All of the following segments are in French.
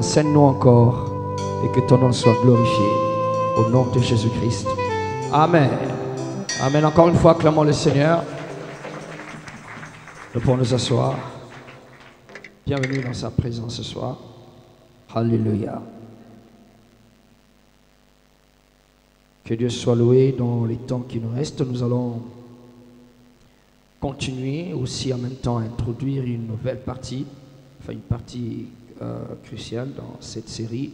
enseigne-nous encore et que ton nom soit glorifié. Au nom de Jésus-Christ. Amen. Amen. Encore une fois, acclamons le Seigneur. Nous pouvons nous asseoir. Bienvenue dans sa présence ce soir. Alléluia. Que Dieu soit loué dans les temps qui nous restent. Nous allons continuer aussi en même temps à introduire une nouvelle partie, enfin une partie cruciale dans cette série.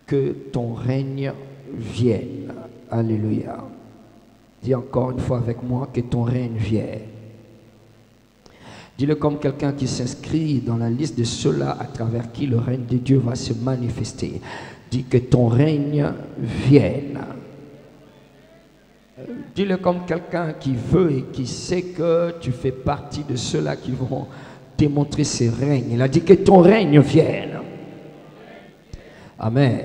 Que ton règne vienne. Alléluia. Dis encore une fois avec moi, que ton règne vienne. Dis-le comme quelqu'un qui s'inscrit dans la liste de ceux-là à travers qui le règne de Dieu va se manifester. Dis que ton règne vienne. Dis-le comme quelqu'un qui veut et qui sait que tu fais partie de ceux-là qui vont démontrer ce règne. Il a dit que ton règne vienne. Amen.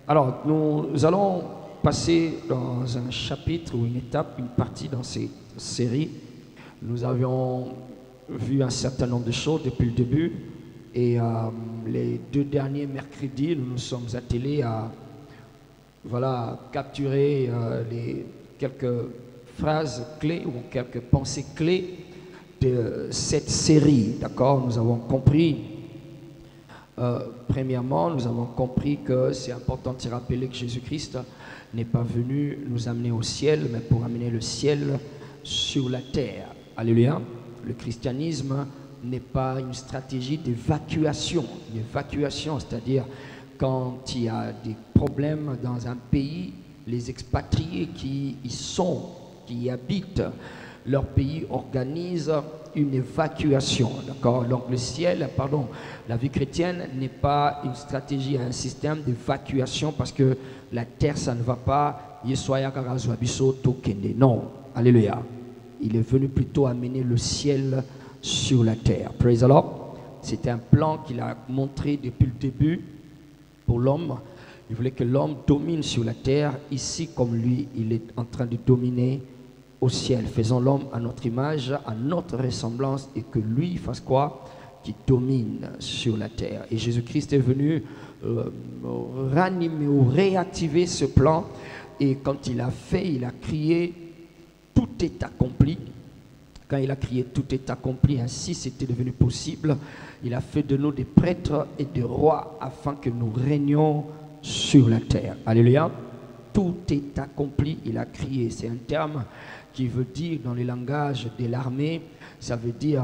Alors, nous allons passer dans un chapitre ou une étape, une partie dans cette série. Nous avions vu un certain nombre de choses depuis le début et les 2 derniers mercredis, nous nous sommes attelés à capturer quelques phrases clés ou quelques pensées clés de cette série. D'accord? Nous avons compris, premièrement, nous avons compris que c'est important de se rappeler que Jésus-Christ n'est pas venu nous amener au ciel, mais pour amener le ciel sur la terre. Alléluia. Le christianisme n'est pas une stratégie d'évacuation. L'évacuation, c'est-à-dire quand il y a des problèmes dans un pays, les expatriés qui y sont, qui y habitent, leur pays organise une évacuation. D'accord? Donc la vie chrétienne n'est pas une stratégie, un système d'évacuation parce que la terre, ça ne va pas. Non. Alléluia. Il est venu plutôt amener le ciel sur la terre. Praise the Lord. C'était un plan qu'il a montré depuis le début pour l'homme. Il voulait que l'homme domine sur la terre. Ici, comme lui, il est en train de dominer au ciel. Faisons l'homme à notre image, à notre ressemblance, et que lui fasse quoi? Qui domine sur la terre. Et Jésus-Christ est venu ranimer ou réactiver ce plan. Et quand il a fait, il a crié, tout est accompli. Quand il a crié tout est accompli, ainsi c'était devenu possible. Il a fait de nous des prêtres et des rois afin que nous régnions sur la terre. Alléluia. Tout est accompli, il a crié. C'est un terme qui veut dire dans les langages de l'armée, ça veut dire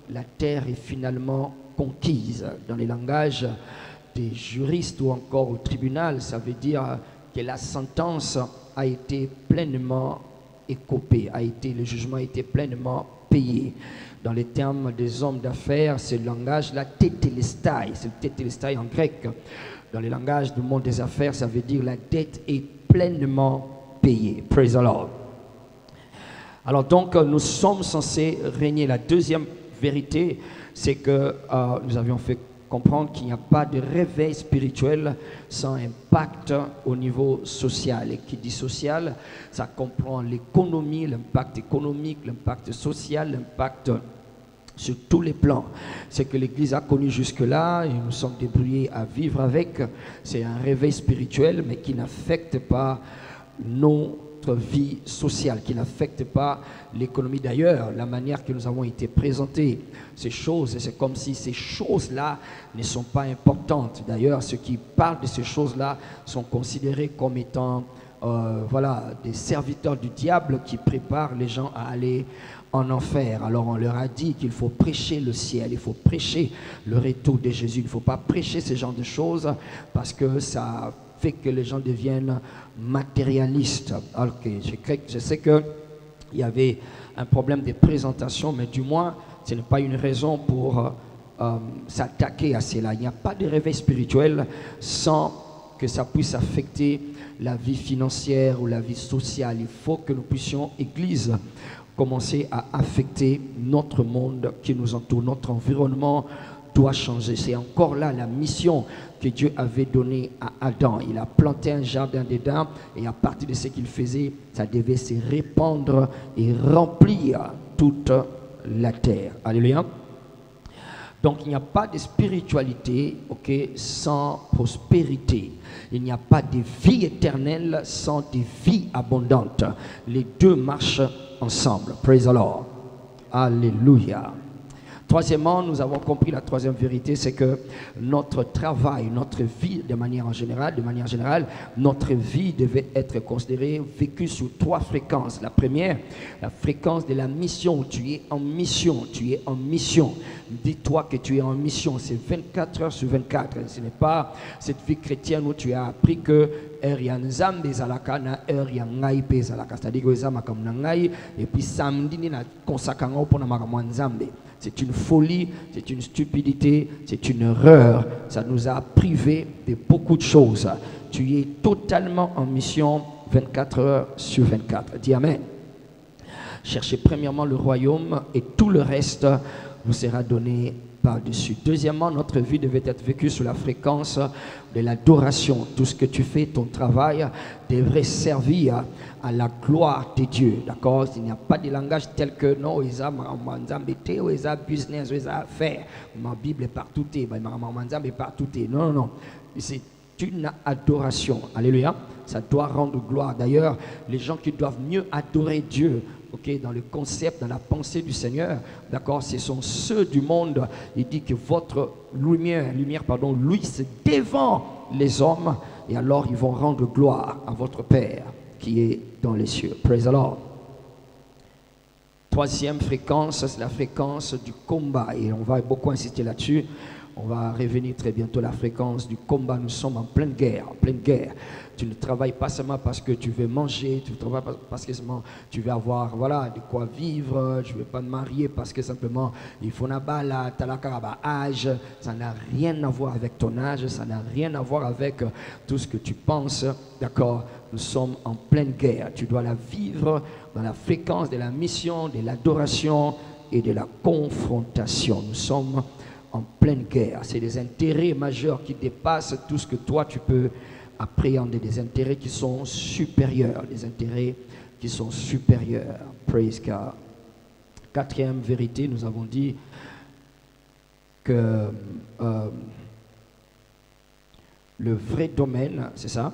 la terre est finalement conquise. Dans les langages des juristes ou encore au tribunal, ça veut dire que la sentence a été pleinement écopée, le jugement a été pleinement payé. Dans les termes des hommes d'affaires, c'est le langage, la tétélestai, c'est le tétélestai en grec. Dans les langages du monde des affaires, ça veut dire la dette est pleinement payée. Praise the Lord. Alors donc, nous sommes censés régner. La deuxième vérité, c'est que nous avions fait comprendre qu'il n'y a pas de réveil spirituel sans impact au niveau social. Et qui dit social, ça comprend l'économie, l'impact économique, l'impact social, l'impact sur tous les plans. C'est que l'Église a connu jusque-là et nous sommes débrouillés à vivre avec. C'est un réveil spirituel, mais qui n'affecte pas notre vie sociale, qui n'affecte pas l'économie. D'ailleurs, la manière que nous avons été présentés, ces choses, c'est comme si ces choses-là ne sont pas importantes. D'ailleurs, ceux qui parlent de ces choses-là sont considérés comme étant des serviteurs du diable qui préparent les gens à aller en enfer. Alors on leur a dit qu'il faut prêcher le ciel, il faut prêcher le retour de Jésus. Il ne faut pas prêcher ce genre de choses parce que ça fait que les gens deviennent matérialistes. Alors que je sais qu'il y avait un problème de présentation, mais du moins ce n'est pas une raison pour s'attaquer à cela. Il n'y a pas de réveil spirituel sans que ça puisse affecter la vie financière ou la vie sociale. Il faut que nous puissions, Église, commencer à affecter notre monde qui nous entoure. Notre environnement doit changer. C'est encore là la mission que Dieu avait donnée à Adam. Il a planté un jardin d'Éden et à partir de ce qu'il faisait, ça devait se répandre et remplir toute la terre. Alléluia. Donc il n'y a pas de spiritualité, sans prospérité. Il n'y a pas de vie éternelle sans des vies abondantes. Les deux marchent ensemble. Praise the Lord. Alléluia. Troisièmement, nous avons compris la troisième vérité, c'est que notre travail, notre vie de manière générale, notre vie devait être considérée, vécue sous trois fréquences. La première, la fréquence de la mission. Tu es en mission, Dis-toi que tu es en mission, c'est 24 heures sur 24. Ce n'est pas cette vie chrétienne où tu as appris que c'est-à-dire que et puis samedi c'est une folie, c'est une stupidité, c'est une erreur. Ça nous a privés de beaucoup de choses. Tu es totalement en mission 24 heures sur 24. Dis Amen. Cherchez premièrement le royaume et tout le reste vous sera donné par-dessus. Deuxièmement, notre vie devait être vécue sous la fréquence de l'adoration. Tout ce que tu fais, ton travail, devrait servir à la gloire de Dieu. D'accord? Il n'y a pas de langage tel que non, ils ont business, ils ont affaires. Ma Bible est partout. Non, non. C'est une adoration. Alléluia. Ça doit rendre gloire. D'ailleurs, les gens qui doivent mieux adorer Dieu, dans le concept, dans la pensée du Seigneur, d'accord, ce sont ceux du monde. Il dit que votre lumière, luise devant les hommes, et alors ils vont rendre gloire à votre Père qui est dans les cieux. Praise the Lord. Troisième fréquence, c'est la fréquence du combat, et on va beaucoup insister là-dessus. On va revenir très bientôt à la fréquence du combat. Nous sommes en pleine guerre, Tu ne travailles pas seulement parce que tu veux manger, tu travailles parce que tu veux avoir de quoi vivre, tu ne veux pas te marier parce que simplement il faut âge. Ça n'a rien à voir avec ton âge, ça n'a rien à voir avec tout ce que tu penses. D'accord? Nous sommes en pleine guerre. Tu dois la vivre dans la fréquence de la mission, de l'adoration et de la confrontation. Nous sommes en pleine guerre. C'est des intérêts majeurs qui dépassent tout ce que toi tu peux appréhender, des intérêts qui sont supérieurs, Praise God. Quatrième vérité, nous avons dit que le vrai domaine, c'est ça,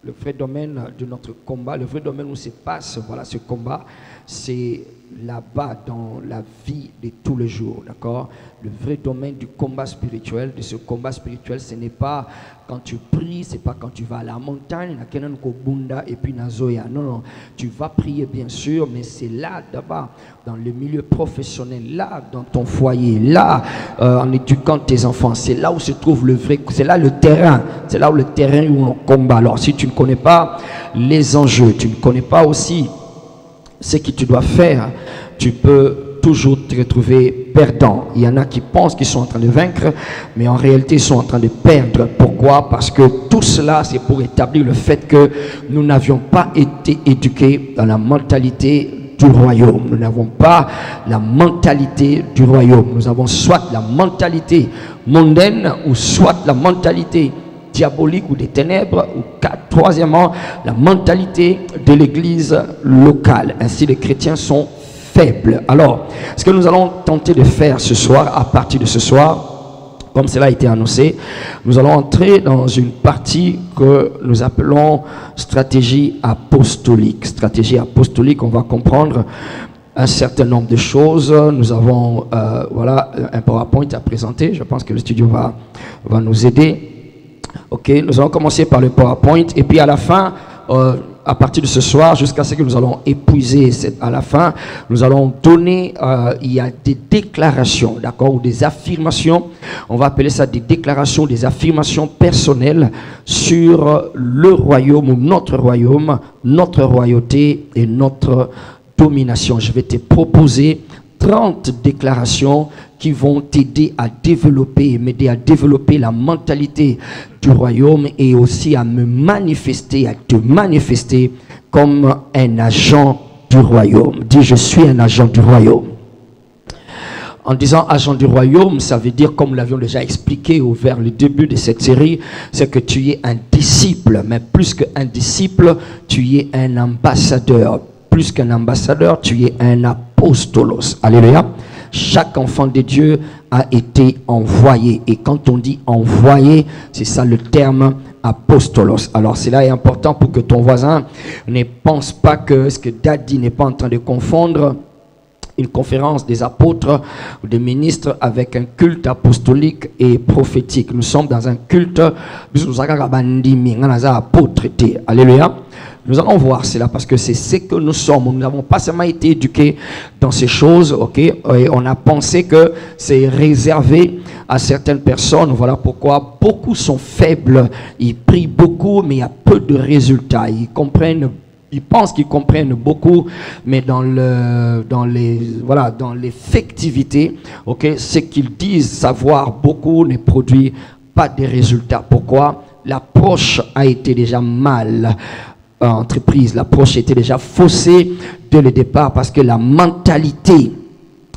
le vrai domaine de notre combat, le vrai domaine où se passe ce combat, c'est là-bas dans la vie de tous les jours, d'accord? Le vrai domaine du combat spirituel, ce n'est pas quand tu pries, c'est pas quand tu vas à la montagne, et puis nazoya. Non, tu vas prier bien sûr, mais c'est là d'abord, dans le milieu professionnel, là dans ton foyer, là en éduquant tes enfants, c'est là où se trouve le vrai, c'est là le terrain où on combat. Alors si tu ne connais pas les enjeux, tu ne connais pas aussi ce que tu dois faire, tu peux toujours te retrouver perdant. Il y en a qui pensent qu'ils sont en train de vaincre, mais en réalité ils sont en train de perdre. Pourquoi? Parce que tout cela, c'est pour établir le fait que nous n'avions pas été éduqués dans la mentalité du royaume. Nous n'avons pas la mentalité du royaume. Nous avons soit la mentalité mondaine ou soit la mentalité diabolique ou des ténèbres, ou troisièmement, la mentalité de l'église locale. Ainsi, les chrétiens sont faibles. Alors, ce que nous allons tenter de faire ce soir, à partir de ce soir, comme cela a été annoncé, nous allons entrer dans une partie que nous appelons stratégie apostolique. Stratégie apostolique, on va comprendre un certain nombre de choses. Nous avons un PowerPoint à présenter. Je pense que le studio va nous aider. Nous allons commencer par le PowerPoint et puis à la fin, à partir de ce soir, jusqu'à ce que nous allons épuiser à la fin, nous allons donner, il y a des déclarations, d'accord, ou des affirmations, on va appeler ça des déclarations, des affirmations personnelles sur le royaume ou notre royaume, notre royauté et notre domination. Je vais te proposer 30 déclarations qui vont t'aider à développer, m'aider à développer la mentalité du royaume et aussi à te manifester comme un agent du royaume. Dis, je suis un agent du royaume. En disant agent du royaume, ça veut dire, comme nous l'avions déjà expliqué vers le début de cette série, c'est que tu es un disciple, mais plus qu'un disciple, tu es un ambassadeur. Plus qu'un ambassadeur, tu es un apostolos. Alléluia. chaque enfant de Dieu a été envoyé. Et quand on dit envoyé, c'est ça le terme apostolos. Alors cela est important pour que ton voisin ne pense pas que ce que Daddy n'est pas en train de confondre une conférence des apôtres ou des ministres avec un culte apostolique et prophétique. Nous sommes dans un culte. Alléluia. Nous allons voir cela parce que c'est ce que nous sommes. Nous n'avons pas seulement été éduqués dans ces choses, ok? Et on a pensé que c'est réservé à certaines personnes. Voilà pourquoi beaucoup sont faibles. Ils prient beaucoup, mais il y a peu de résultats. Ils pensent qu'ils comprennent beaucoup, mais dans l'effectivité, ok, ce qu'ils disent savoir beaucoup ne produit pas de résultats. Pourquoi? L'approche a été déjà mal entreprise, l'approche était déjà faussée dès le départ parce que la mentalité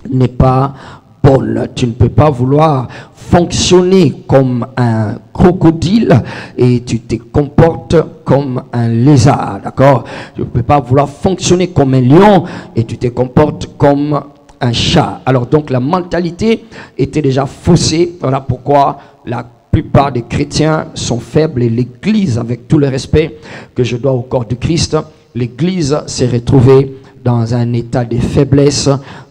n'est pas bonne. Tu ne peux pas vouloir fonctionner comme un crocodile et tu te comportes comme un lézard, d'accord? Tu ne peux pas vouloir fonctionner comme un lion et tu te comportes comme un chat. Alors donc la mentalité était déjà faussée. Voilà pourquoi la plupart des chrétiens sont faibles et l'Église, avec tout le respect que je dois au corps de Christ, l'Église s'est retrouvée dans un état de faiblesse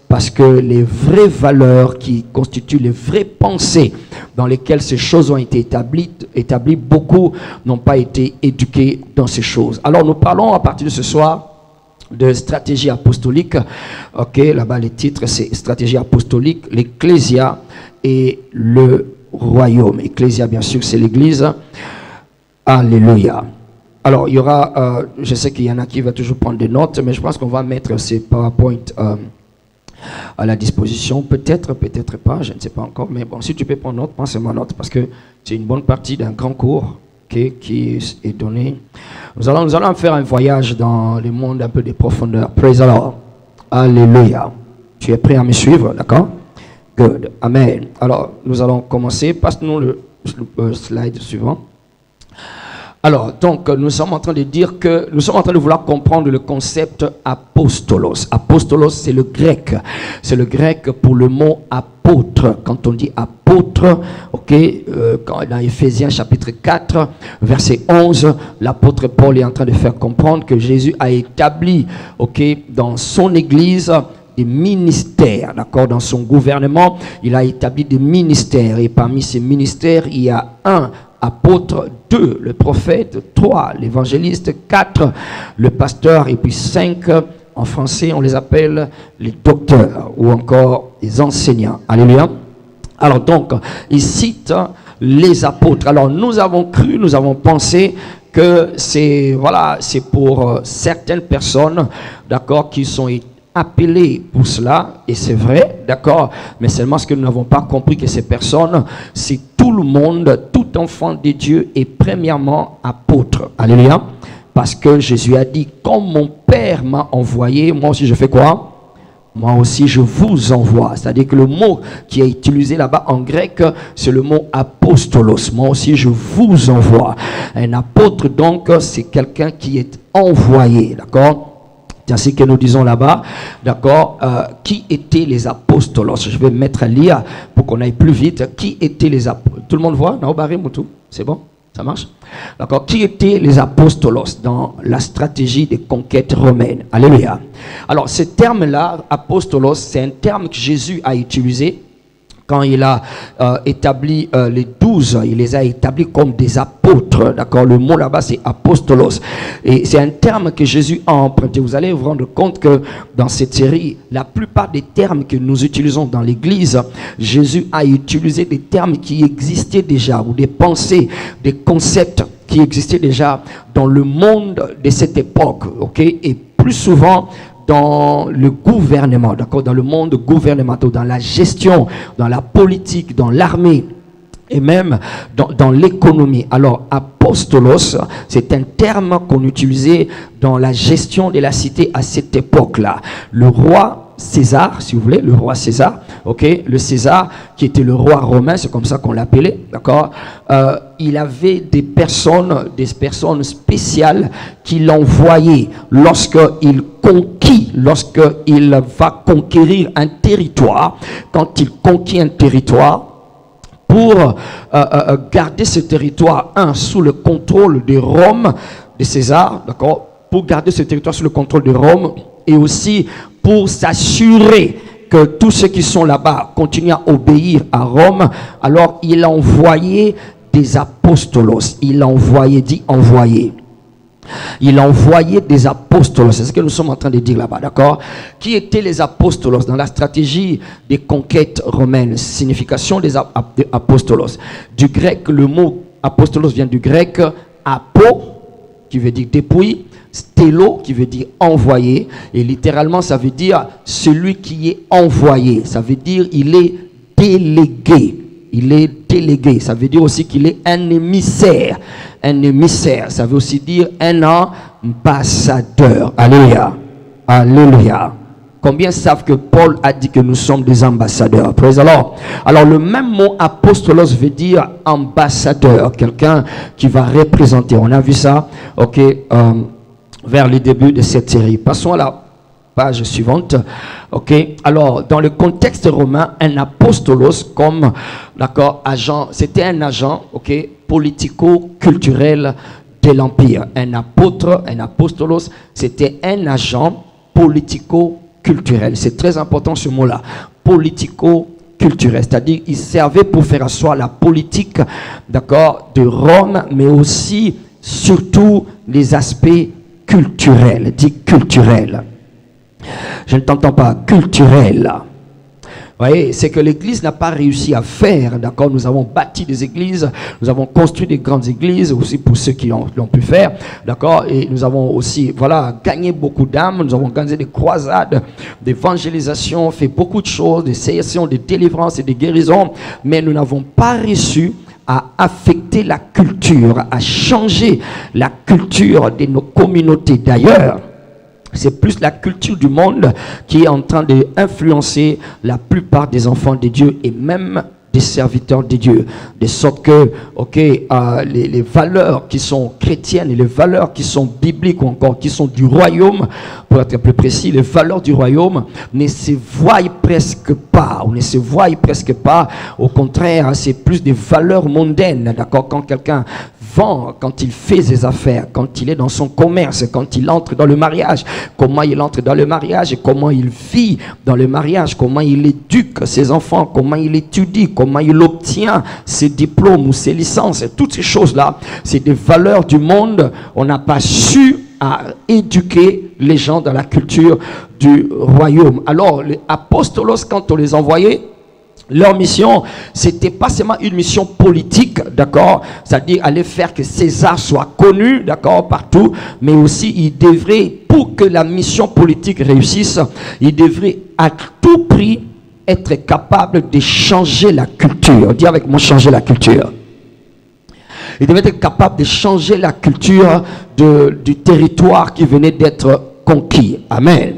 parce que les vraies valeurs qui constituent les vraies pensées dans lesquelles ces choses ont été établies, beaucoup n'ont pas été éduqués dans ces choses. Alors nous parlons à partir de ce soir de stratégie apostolique. Ok, là-bas les titres c'est stratégie apostolique, l'Ecclésia et le royaume. Ecclésia, bien sûr, c'est l'église. Alléluia. Alors, il y aura, je sais qu'il y en a qui vont toujours prendre des notes, mais je pense qu'on va mettre ces PowerPoint à la disposition. Peut-être, peut-être pas, je ne sais pas encore. Mais bon, si tu peux prendre note, prends-moi note, parce que c'est une bonne partie d'un grand cours qui est donné. Nous allons faire un voyage dans le monde un peu de profondeur. Praise the Lord. Alléluia. Tu es prêt à me suivre, d'accord? Good. Amen. Alors, nous allons commencer. Passe-nous le slide suivant. Alors, donc, nous sommes en train de dire que nous sommes en train de vouloir comprendre le concept apostolos. Apostolos, c'est le grec. C'est le grec pour le mot apôtre. Quand on dit apôtre, ok, dans Éphésiens chapitre 4, verset 11, l'apôtre Paul est en train de faire comprendre que Jésus a établi, ok, dans son église, des ministères, d'accord, dans son gouvernement, il a établi des ministères et parmi ces ministères, il y a 1, apôtre, 2, le prophète, 3, l'évangéliste, 4, le pasteur et puis 5, en français, on les appelle les docteurs ou encore les enseignants. Alléluia. Alors donc, il cite les apôtres. Alors nous avons cru, nous avons pensé que c'est pour certaines personnes, d'accord, qui sont appelés pour cela, et c'est vrai, d'accord, mais seulement ce que nous n'avons pas compris que ces personnes, c'est tout le monde, tout enfant de Dieu est premièrement apôtre. Alléluia. Parce que Jésus a dit, comme mon Père m'a envoyé, moi aussi je fais quoi? Moi aussi je vous envoie. C'est-à-dire que le mot qui est utilisé là-bas en grec, c'est le mot apostolos. Moi aussi je vous envoie. Un apôtre donc, c'est quelqu'un qui est envoyé, d'accord? C'est ainsi que nous disons là-bas, d'accord, qui étaient les apostolos? Je vais me mettre à lire pour qu'on aille plus vite. Qui étaient les apostolos? Tout le monde voit? Non, Barry Moutou, c'est bon? Ça marche? D'accord. Qui étaient les apostolos dans la stratégie des conquêtes romaines? Alléluia. Alors, ce terme-là, apostolos, c'est un terme que Jésus a utilisé quand il a établi les 12, il les a établis comme des apôtres, d'accord? Le mot là-bas, c'est apostolos. Et c'est un terme que Jésus a emprunté. Vous allez vous rendre compte que dans cette série, la plupart des termes que nous utilisons dans l'Église, Jésus a utilisé des termes qui existaient déjà, ou des pensées, des concepts qui existaient déjà dans le monde de cette époque, ok? Et plus souvent, dans le gouvernement, d'accord, dans le monde gouvernemental, dans la gestion, dans la politique, dans l'armée et même dans l'économie. Alors, apostolos, c'est un terme qu'on utilisait dans la gestion de la cité à cette époque-là. Le roi César, si vous voulez, le roi César, ok, le César qui était le roi romain, c'est comme ça qu'on l'appelait, d'accord. Il avait des personnes spéciales qui l'envoyaient lorsqu'il va conquérir un territoire. Quand il conquiert un territoire, pour garder ce territoire, sous le contrôle de Rome, de César, d'accord, pour garder ce territoire sous le contrôle de Rome, et aussi pour s'assurer que tous ceux qui sont là-bas continuent à obéir à Rome. Alors il a envoyé des apostolos. Il a envoyé des apostolos. C'est ce que nous sommes en train de dire là-bas, d'accord? Qui étaient les apostolos dans la stratégie des conquêtes romaines? Signification des apostolos. Du grec, le mot apostolos vient du grec apo, qui veut dire dépouille, stélo, qui veut dire envoyé, et littéralement ça veut dire celui qui est envoyé. Ça veut dire il est délégué. Il est délégué. Ça veut dire aussi qu'il est un émissaire. Un émissaire, ça veut aussi dire un ambassadeur. Alléluia. Alléluia. Combien savent que Paul a dit que nous sommes des ambassadeurs? Praise the Lord. Alors le même mot apostolos veut dire ambassadeur, quelqu'un qui va représenter. On a vu ça, ok, vers le début de cette série. Passons à la page suivante. Ok. Alors dans le contexte romain, un apostolos comme, d'accord, agent, c'était un agent, ok, politico-culturel de l'empire. Un apôtre, un apostolos, c'était un agent politico-culturel. C'est très important ce mot-là, politico-culturel. C'est-à-dire, il servait pour faire asseoir la politique, d'accord, de Rome, mais aussi, surtout, les aspects culturels. Dit culturel. Je ne t'entends pas. Culturel. Vous voyez, c'est que l'Église n'a pas réussi à faire, d'accord. Nous avons bâti des églises, nous avons construit des grandes églises, aussi pour ceux qui l'ont pu faire, d'accord. Et nous avons aussi, voilà, gagné beaucoup d'âmes, nous avons organisé des croisades, d'évangélisation, fait beaucoup de choses, des sessions de délivrance et de guérison, mais nous n'avons pas réussi à affecter la culture, à changer la culture de nos communautés. D'ailleurs, c'est plus la culture du monde qui est en train d'influencer la plupart des enfants de Dieu et même des serviteurs de Dieu. De sorte que, ok, les valeurs qui sont chrétiennes et les valeurs qui sont bibliques ou encore qui sont du royaume, pour être plus précis, les valeurs du royaume ne se voient presque pas, ou ne se voient presque pas. Au contraire, c'est plus des valeurs mondaines, d'accord? Quand quelqu'un vend, quand il fait ses affaires, quand il est dans son commerce, quand il entre dans le mariage, comment il entre dans le mariage et comment il vit dans le mariage, comment il éduque ses enfants, comment il étudie, comment il obtient ses diplômes ou ses licences, toutes ces choses-là, c'est des valeurs du monde. On n'a pas su à éduquer les gens dans la culture du royaume. Alors, les apostolos, quand on les envoyait, leur mission, c'était pas seulement une mission politique, d'accord, c'est-à-dire aller faire que César soit connu, d'accord, partout, mais aussi il devrait, pour que la mission politique réussisse, il devrait à tout prix être capable de changer la culture. Dis avec moi, changer la culture. Il devait être capable de changer la culture du territoire qui venait d'être conquis. Amen.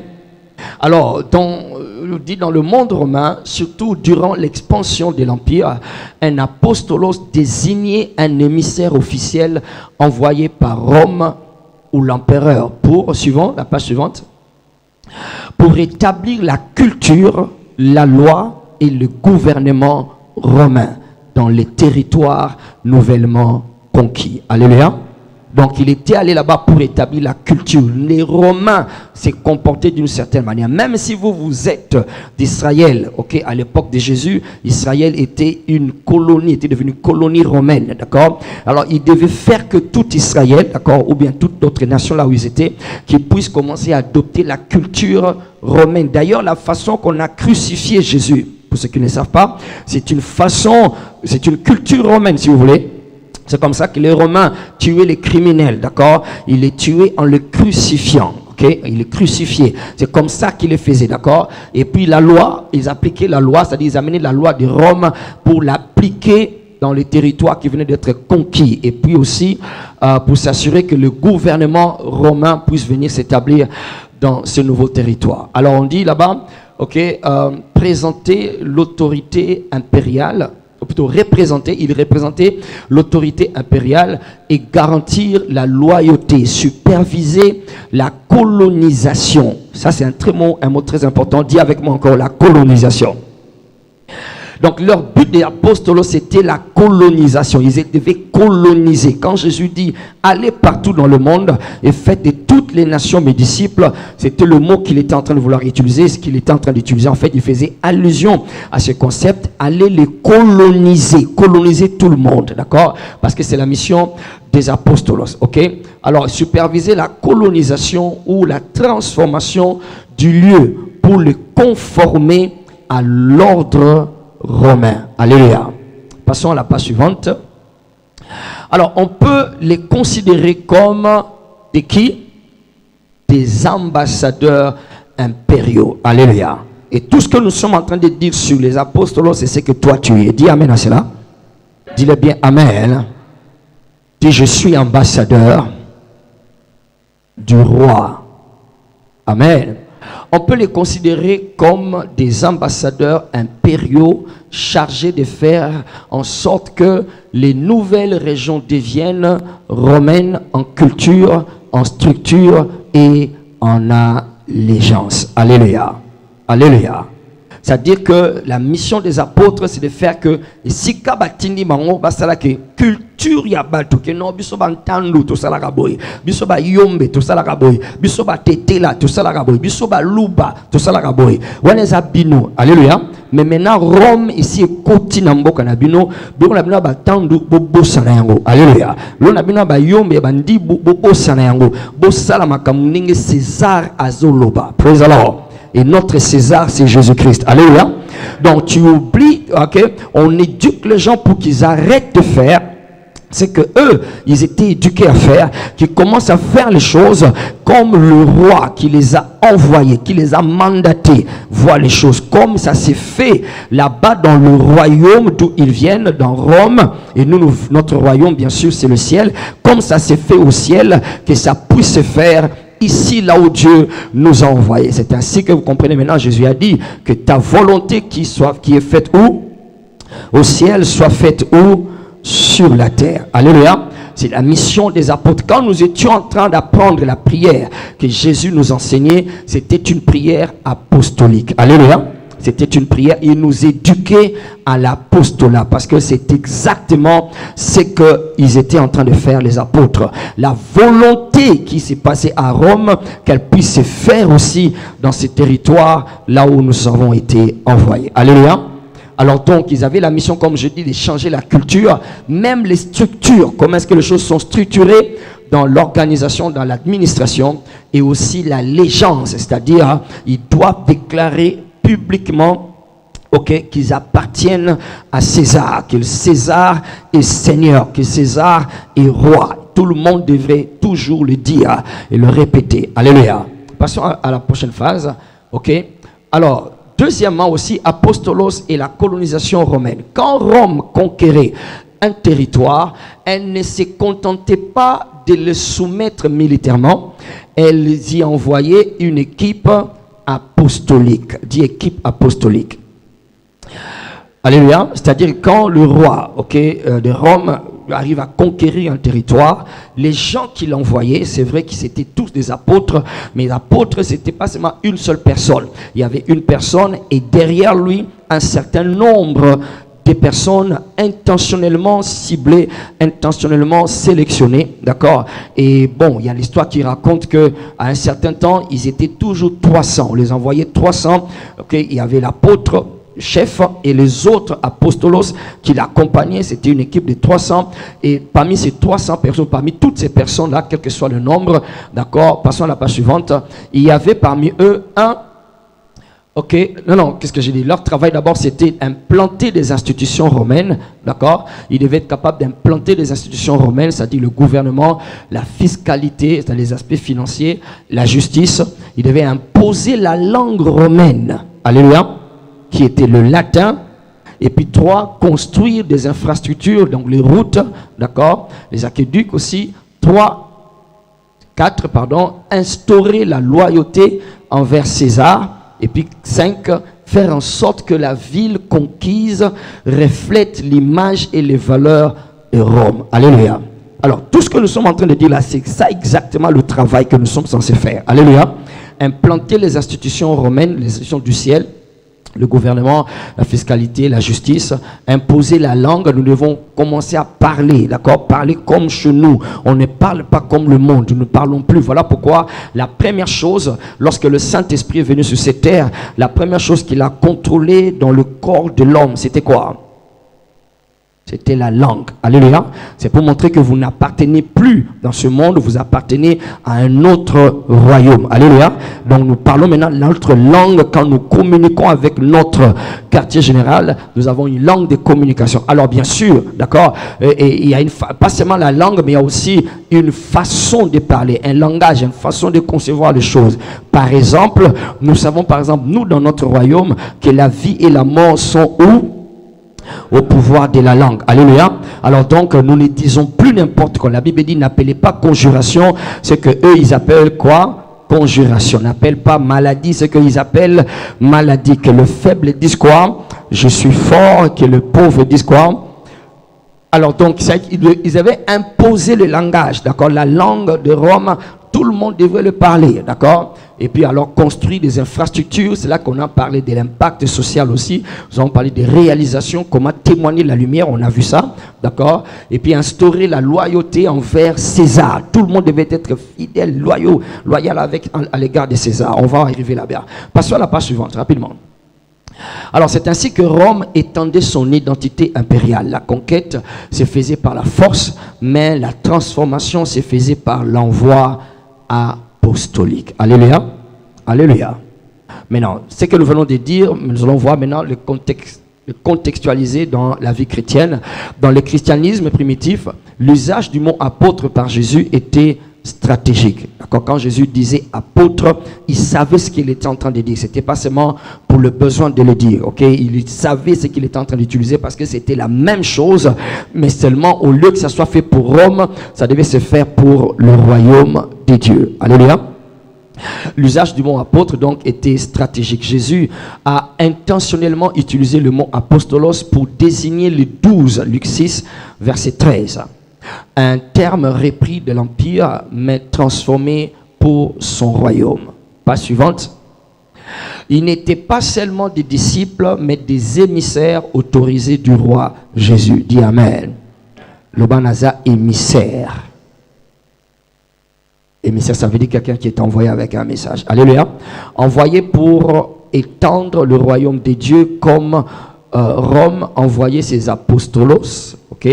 Alors, dans le monde romain, surtout durant l'expansion de l'Empire, un apostolos désignait un émissaire officiel envoyé par Rome ou l'empereur pour, suivant la page suivante, pour établir la culture, la loi et le gouvernement romain dans les territoires nouvellement conquis. Alléluia. Donc il était allé là-bas pour établir la culture. Les Romains s'est comporté d'une certaine manière. Même si vous êtes d'Israël, ok, à l'époque de Jésus, Israël était une colonie, était devenue colonie romaine, d'accord. Alors il devait faire que tout Israël, d'accord, ou bien toute autre nation là où ils étaient, qui puisse commencer à adopter la culture romaine. D'ailleurs, la façon qu'on a crucifié Jésus, pour ceux qui ne savent pas, c'est une culture romaine, si vous voulez. C'est comme ça que les Romains tuaient les criminels, d'accord? Ils les tuaient en le crucifiant, ok? Ils les crucifiaient. C'est comme ça qu'ils les faisaient, d'accord? Et puis la loi, ils appliquaient la loi, c'est-à-dire ils amenaient la loi de Rome pour l'appliquer dans les territoires qui venaient d'être conquis. Et puis aussi pour s'assurer que le gouvernement romain puisse venir s'établir dans ce nouveau territoire. Alors on dit là-bas, présenter l'autorité impériale, ou plutôt il représentait l'autorité impériale et garantir la loyauté, superviser la colonisation. Ça c'est un mot très important. Dis avec moi encore, la colonisation. Donc leur but des apôstoles, c'était la colonisation. Ils devaient coloniser. Quand Jésus dit allez partout dans le monde et faites de toutes les nations mes disciples, c'était le mot qu'il était en train de vouloir utiliser. Ce qu'il était en train d'utiliser, en fait, il faisait allusion à ce concept, allez les coloniser, coloniser tout le monde, d'accord? Parce que c'est la mission des apôstoles, ok? Alors, superviser la colonisation ou la transformation du lieu pour le conformer à l'ordre romain. Alléluia. Passons à la page suivante. Alors, on peut les considérer comme des qui? Des ambassadeurs impériaux. Alléluia. Et tout ce que nous sommes en train de dire sur les apôstoles, c'est ce que toi tu es. Dis amen à cela. Dis-le bien amen. Dis je suis ambassadeur du roi. Amen. On peut les considérer comme des ambassadeurs impériaux chargés de faire en sorte que les nouvelles régions deviennent romaines en culture, en structure et en allégeance. Alléluia. Alléluia. C'est-à-dire que la mission des apôtres, c'est de faire que si kabatindi mango basala que culture ya batu que non biso bantandu to sala kaboy biso ba yombe to sala kaboy biso ba tetela to sala kaboy biso ba luba to sala kaboy waneza bino. Alléluia. Mais maintenant Rome ici koti na mboka na bino bino na bino ba tandu bobo sana yango. Alléluia. Lo na bino ba yombe bandi bobo sana yango bo sala makamuninge César azoloba. Praise the Lord. Et notre César, c'est Jésus-Christ. Alléluia. Donc tu oublies, ok, on éduque les gens pour qu'ils arrêtent de faire ce que eux, ils étaient éduqués à faire, qu'ils commencent à faire les choses comme le roi qui les a envoyés, qui les a mandatés, voit les choses comme ça s'est fait là-bas dans le royaume d'où ils viennent, dans Rome. Et nous, notre royaume, bien sûr, c'est le ciel. Comme ça s'est fait au ciel, que ça puisse se faire ici, là où Dieu nous a envoyés. C'est ainsi que vous comprenez maintenant, Jésus a dit que ta volonté qui est faite où? Au ciel, soit faite où? Sur la terre. Alléluia. C'est la mission des apôtres. Quand nous étions en train d'apprendre la prière que Jésus nous enseignait, c'était une prière apostolique. Alléluia. C'était une prière, il nous éduquait à l'apostolat parce que c'est exactement ce qu'ils étaient en train de faire les apôtres. La volonté qui s'est passée à Rome, qu'elle puisse se faire aussi dans ces territoires là où nous avons été envoyés. Alléluia. Alors donc, ils avaient la mission, comme je dis, de changer la culture, même les structures, comment est-ce que les choses sont structurées dans l'organisation, dans l'administration et aussi l'allégeance, c'est-à-dire ils doivent déclarer publiquement, qu'ils appartiennent à César, que César est Seigneur, que César est roi. Tout le monde devrait toujours le dire et le répéter. Alléluia. Passons à la prochaine phase. Alors, deuxièmement aussi, apostolos et la colonisation romaine. Quand Rome conquérait un territoire, elle ne se contentait pas de le soumettre militairement, elle y envoyait une équipe apostolique, dit équipe apostolique. Alléluia. C'est-à-dire quand le roi de Rome arrive à conquérir un territoire, les gens qui l'envoyaient, c'est vrai qu'ils étaient tous des apôtres, mais l'apôtre, c'était pas seulement une seule personne. Il y avait une personne et derrière lui, un certain nombre de personnes intentionnellement ciblées, intentionnellement sélectionnées, d'accord? Et bon, il y a l'histoire qui raconte que à un certain temps, ils étaient toujours 300. On les envoyait 300. Il y avait l'apôtre chef et les autres apostolos qui l'accompagnaient. C'était une équipe de 300. Et parmi ces 300 personnes, parmi toutes ces personnes-là, quel que soit le nombre, d'accord? Passons à la page suivante. Il y avait parmi eux un qu'est-ce que j'ai dit? Leur travail d'abord, c'était implanter des institutions romaines, d'accord? Ils devaient être capables d'implanter des institutions romaines, c'est-à-dire le gouvernement, la fiscalité, c'est-à-dire les aspects financiers, la justice. Ils devaient imposer la langue romaine, alléluia, qui était le latin. Et puis 3, construire des infrastructures, donc les routes, d'accord? Les aqueducs aussi. 4, instaurer la loyauté envers César. Et puis 5, faire en sorte que la ville conquise reflète l'image et les valeurs de Rome. Alléluia. Alors, tout ce que nous sommes en train de dire là, c'est ça exactement le travail que nous sommes censés faire. Alléluia. Implanter les institutions romaines, les institutions du ciel, le gouvernement, la fiscalité, la justice, imposer la langue. Nous devons commencer à parler, d'accord? Parler comme chez nous. On ne parle pas comme le monde, nous ne parlons plus. Voilà pourquoi la première chose, lorsque le Saint-Esprit est venu sur cette terre, la première chose qu'il a contrôlée dans le corps de l'homme, c'était quoi? C'était la langue. Alléluia. C'est pour montrer que vous n'appartenez plus dans ce monde, vous appartenez à un autre royaume. Alléluia. Donc nous parlons maintenant notre langue quand nous communiquons avec notre quartier général. Nous avons une langue de communication. Alors bien sûr, d'accord, et il y a pas seulement la langue, mais il y a aussi une façon de parler, un langage, une façon de concevoir les choses. Par exemple, nous savons par exemple, nous dans notre royaume, que la vie et la mort sont où? Au pouvoir de la langue. Alléluia. Alors donc, nous ne disons plus n'importe quoi. La Bible dit, n'appelez pas conjuration, c'est que eux, ils appellent quoi? Conjuration. N'appelle pas maladie, c'est qu'ils appellent maladie. Que le faible dise quoi? Je suis fort. Que le pauvre dise quoi? Alors donc, ils avaient imposé le langage, d'accord? La langue de Rome, tout le monde devait le parler, d'accord? Et puis alors construire des infrastructures, c'est là qu'on a parlé de l'impact social aussi. Nous avons parlé des réalisations, comment témoigner la lumière, on a vu ça, d'accord? Et puis instaurer la loyauté envers César. Tout le monde devait être fidèle, loyal à l'égard de César. On va arriver là-bas. Passons à la page suivante, rapidement. Alors c'est ainsi que Rome étendait son identité impériale. La conquête se faisait par la force, mais la transformation se faisait par l'envoi apostolique. Alléluia. Alléluia. Maintenant, ce que nous venons de dire, nous allons voir maintenant le contextualiser dans la vie chrétienne. Dans le christianisme primitif, l'usage du mot apôtre par Jésus était stratégique. D'accord? Quand Jésus disait apôtre, il savait ce qu'il était en train de dire. C'était pas seulement pour le besoin de le dire. Ok? Il savait ce qu'il était en train d'utiliser parce que c'était la même chose, mais seulement au lieu que ça soit fait pour Rome, ça devait se faire pour le royaume de Dieu. Alléluia. L'usage du mot apôtre donc était stratégique. Jésus a intentionnellement utilisé le mot apostolos pour désigner les 12, Luc 6, verset 13. Un terme repris de l'Empire, mais transformé pour son royaume. Page suivante. Ils n'étaient pas seulement des disciples, mais des émissaires autorisés du roi Jésus. Dis Amen. Le banaza émissaire. Émissaire, ça veut dire quelqu'un qui est envoyé avec un message. Alléluia. Envoyé pour étendre le royaume de Dieu comme Rome envoyait ses apostolos. Ok?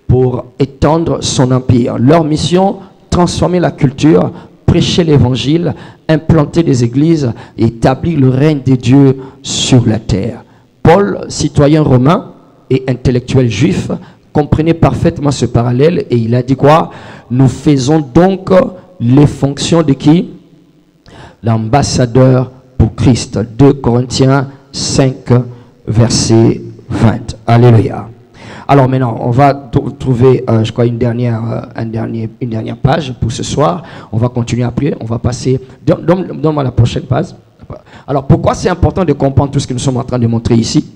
Pour étendre son empire. Leur mission, transformer la culture, prêcher l'évangile, implanter des églises et établir le règne de Dieu sur la terre. Paul, citoyen romain et intellectuel juif, comprenait parfaitement ce parallèle et il a dit quoi? Nous faisons donc les fonctions de qui? L'ambassadeur pour Christ. 2 Corinthiens 5, verset 20. Alléluia. Alors maintenant, on va trouver, je crois, une dernière page pour ce soir. On va continuer après. On va passer. Donne-moi la prochaine page. Alors, pourquoi c'est important de comprendre tout ce que nous sommes en train de montrer ici?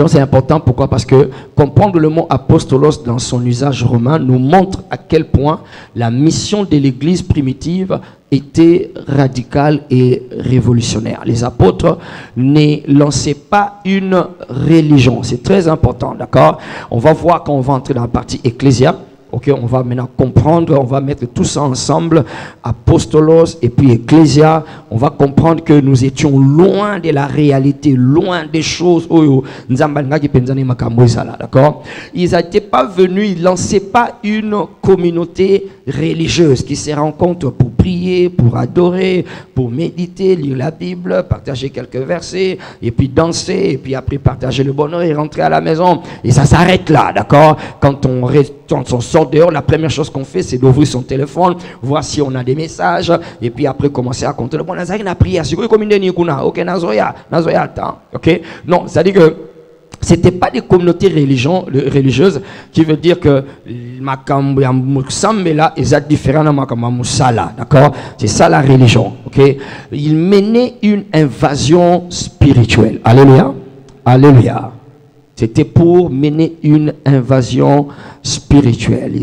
C'est important, pourquoi? Parce que comprendre le mot apostolos dans son usage romain nous montre à quel point la mission de l'église primitive était radicale et révolutionnaire. Les apôtres ne lançaient pas une religion. C'est très important, d'accord? On va voir quand on va entrer dans la partie ecclésia. Ok, on va maintenant comprendre, on va mettre tout ça ensemble, apostolos et puis ecclésia. On va comprendre que nous étions loin de la réalité, loin des choses. D'accord? Ils n'étaient pas venus, ils ne lançaient pas une communauté religieuse qui se rencontre pour prier, pour adorer, pour méditer, lire la Bible, partager quelques versets, et puis danser, et puis après partager le bonheur et rentrer à la maison. Et ça s'arrête là, d'accord? Quand on sort dehors, la première chose qu'on fait, c'est d'ouvrir son téléphone, voir si on a des messages, et puis après commencer à compter le bon. Ok? Non, c'est-à-dire que c'était pas des communautés religieuses qui veut dire que makambo ya musambela eza différent na makambo ya musala, d'accord? C'est ça la religion, ok? Ils menaient une invasion spirituelle. Alléluia. Alléluia. C'était pour mener une invasion spirituelle.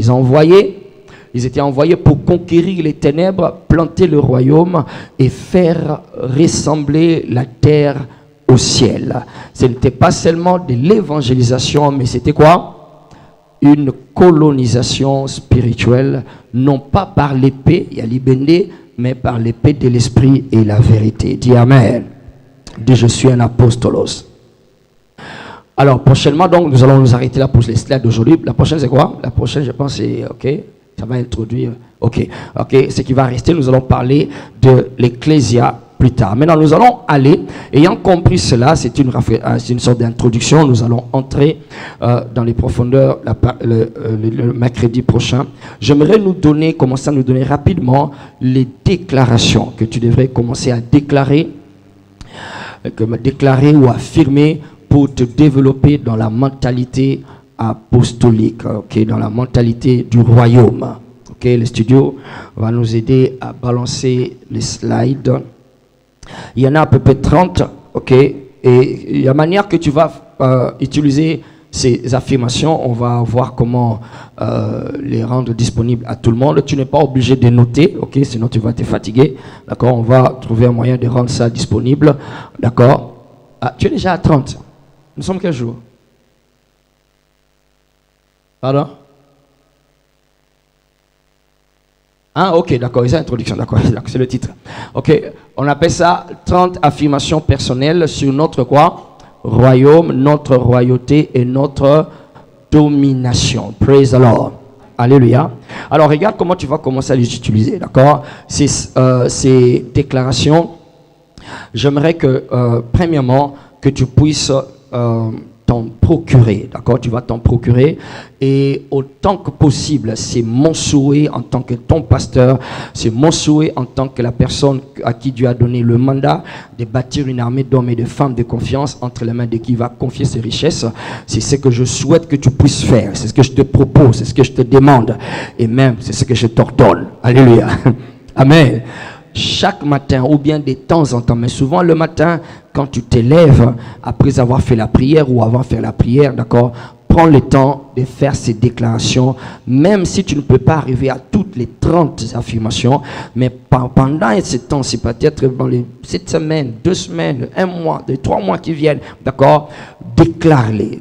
Ils étaient envoyés pour conquérir les ténèbres, planter le royaume et faire ressembler la terre au ciel. Ce n'était pas seulement de l'évangélisation, mais c'était quoi? Une colonisation spirituelle, non pas par l'épée, Yalibende, mais par l'épée de l'esprit et la vérité. Dis Amen. Dis je suis un apostolos. Alors prochainement, donc, nous allons nous arrêter là pour les slides d'aujourd'hui. La prochaine, c'est quoi? La prochaine, je pense, c'est, ok, ça va introduire, ok, ce qui va rester, nous allons parler de l'Ecclésia plus tard. Maintenant, nous allons aller, ayant compris cela, c'est une sorte d'introduction, nous allons entrer dans les profondeurs le mercredi prochain. J'aimerais commencer à nous donner rapidement les déclarations que tu devrais commencer à déclarer ou affirmer pour te développer dans la mentalité apostolique, ok, dans la mentalité du royaume. Ok, le studio va nous aider à balancer les slides. Il y en a à peu près 30, ok, et la manière que tu vas utiliser ces affirmations, on va voir comment les rendre disponibles à tout le monde. Tu n'es pas obligé de noter, ok, sinon tu vas te fatiguer, d'accord. On va trouver un moyen de rendre ça disponible, d'accord. Ah, tu es déjà à 30. Nous sommes quel jour? Pardon? Ah, ok, d'accord, c'est l'introduction, d'accord, c'est le titre. Ok, on appelle ça 30 affirmations personnelles sur notre quoi? Royaume, notre royauté et notre domination. Praise the Lord. Alléluia. Alors, regarde comment tu vas commencer à les utiliser, d'accord? Ces déclarations, j'aimerais que, premièrement, que tu puisses t'en procurer, d'accord? Tu vas t'en procurer et autant que possible, c'est mon souhait en tant que ton pasteur, c'est mon souhait en tant que la personne à qui Dieu a donné le mandat de bâtir une armée d'hommes et de femmes de confiance entre les mains de qui va confier ses richesses. C'est ce que je souhaite que tu puisses faire, c'est ce que je te propose, c'est ce que je te demande et même c'est ce que je t'ordonne. Alléluia. Amen. Chaque matin ou bien de temps en temps, mais souvent le matin quand tu t'élèves après avoir fait la prière ou avant de faire la prière, d'accord, prends le temps de faire ces déclarations, même si tu ne peux pas arriver à toutes les 30 affirmations, mais pendant ce temps, c'est peut-être dans cette semaine, 2 semaines, 1 mois, 3 mois qui viennent, d'accord, déclare-les,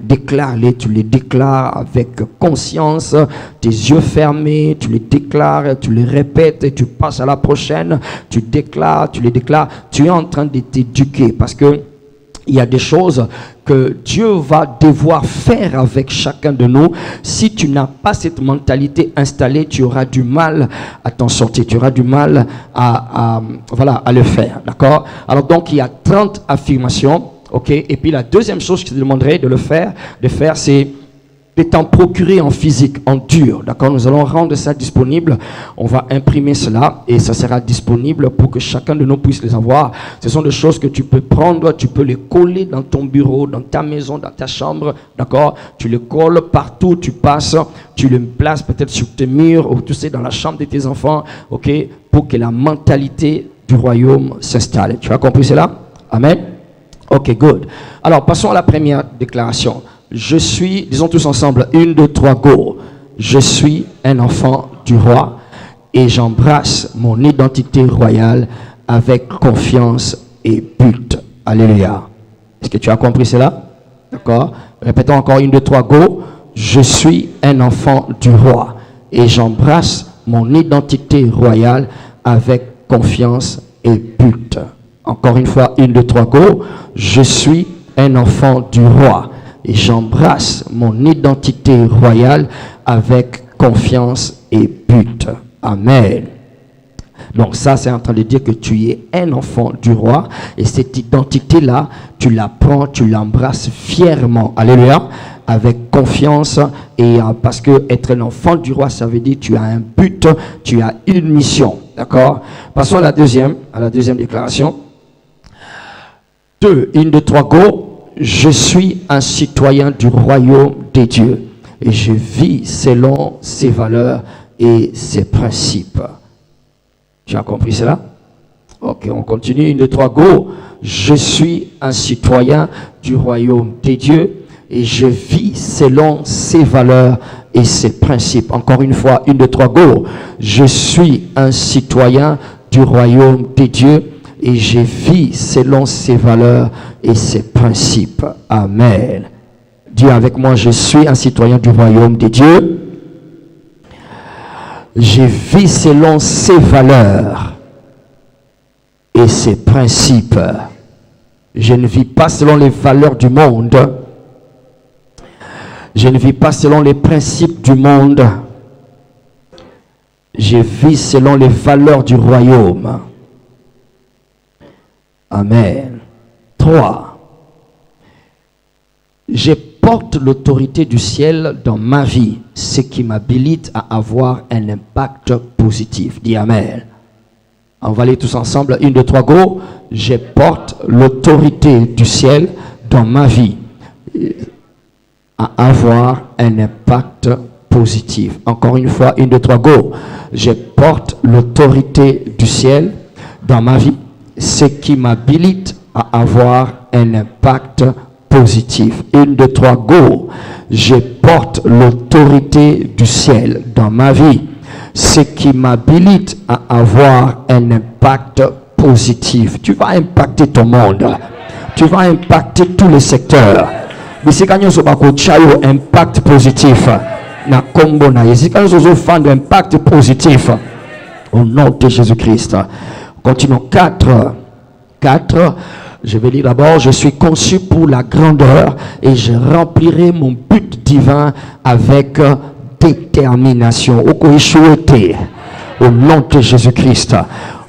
tu les déclares avec conscience, tes yeux fermés, tu les déclares, tu les répètes et tu passes à la prochaine, tu les déclares, tu es en train de t'éduquer parce que il y a des choses que Dieu va devoir faire avec chacun de nous. Si tu n'as pas cette mentalité installée, tu auras du mal à t'en sortir. Tu auras du mal à le faire. D'accord? Alors donc, il y a 30 affirmations. Ok? Et puis la deuxième chose que je te demanderais de faire, c'est de t'en procurer en physique, en dur, d'accord? Nous allons rendre ça disponible, on va imprimer cela et ça sera disponible pour que chacun de nous puisse les avoir. Ce sont des choses que tu peux prendre, tu peux les coller dans ton bureau, dans ta maison, dans ta chambre, d'accord? Tu les colles partout où tu passes, tu les places peut-être sur tes murs ou tu sais dans la chambre de tes enfants, ok? Pour que la mentalité du royaume s'installe. Tu as compris cela? Amen? Ok, good. Alors, passons à la première déclaration. Je suis, disons tous ensemble, 1, 2, 3, go. Je suis un enfant du roi et j'embrasse mon identité royale avec confiance et but. Alléluia. Est-ce que tu as compris cela? D'accord? Répétons encore 1, 2, 3, go. Je suis un enfant du roi et j'embrasse mon identité royale avec confiance et but. Encore une fois, 1, 2, 3, go. Je suis un enfant du roi. Et j'embrasse mon identité royale avec confiance et but. Amen. Donc ça, c'est en train de dire que tu es un enfant du roi. Et cette identité-là, tu la prends, tu l'embrasses fièrement. Alléluia. Avec confiance. Et parce que être un enfant du roi, ça veut dire que tu as un but, tu as une mission. D'accord? Passons à la deuxième déclaration. 2, 1, 2, 3, go. Je suis un citoyen du royaume des dieux. et je vis selon ses valeurs et ses principes. Tu as compris cela? Ok, on continue. 1, 2, 3, go. Je suis un citoyen du royaume des dieux et je vis selon ses valeurs et ses principes. Encore une fois, 1, 2, 3, go. Je suis un citoyen du royaume des dieux et je vis selon ses valeurs et ses principes. Amen. Dis avec moi, je suis un citoyen du royaume des dieux. Je vis selon ses valeurs et ses principes. Je ne vis pas selon les valeurs du monde. Je ne vis pas selon les principes du monde. Je vis selon les valeurs du royaume. Amen. 3. Je porte l'autorité du ciel dans ma vie, ce qui m'habilite à avoir un impact positif. Dis Amen. On va aller tous ensemble. 1, 2, 3, go. Je porte l'autorité du ciel dans ma vie à avoir un impact positif. Encore une fois, 1, 2, 3, go. Je porte l'autorité du ciel dans ma vie, ce qui m'habilite à avoir un impact positif. 1, 2, 3, go. Je porte l'autorité du ciel dans ma vie, ce qui m'habilite à avoir un impact positif. Tu vas impacter ton monde. Tu vas impacter tous les secteurs. Mais c'est quand on impact positif. Na combo na c'est quand on fait un impact positif. Au nom de Jésus-Christ. Continuons. 4. Je vais lire d'abord. Je suis conçu pour la grandeur et je remplirai mon but divin avec détermination. Au nom de Jésus-Christ.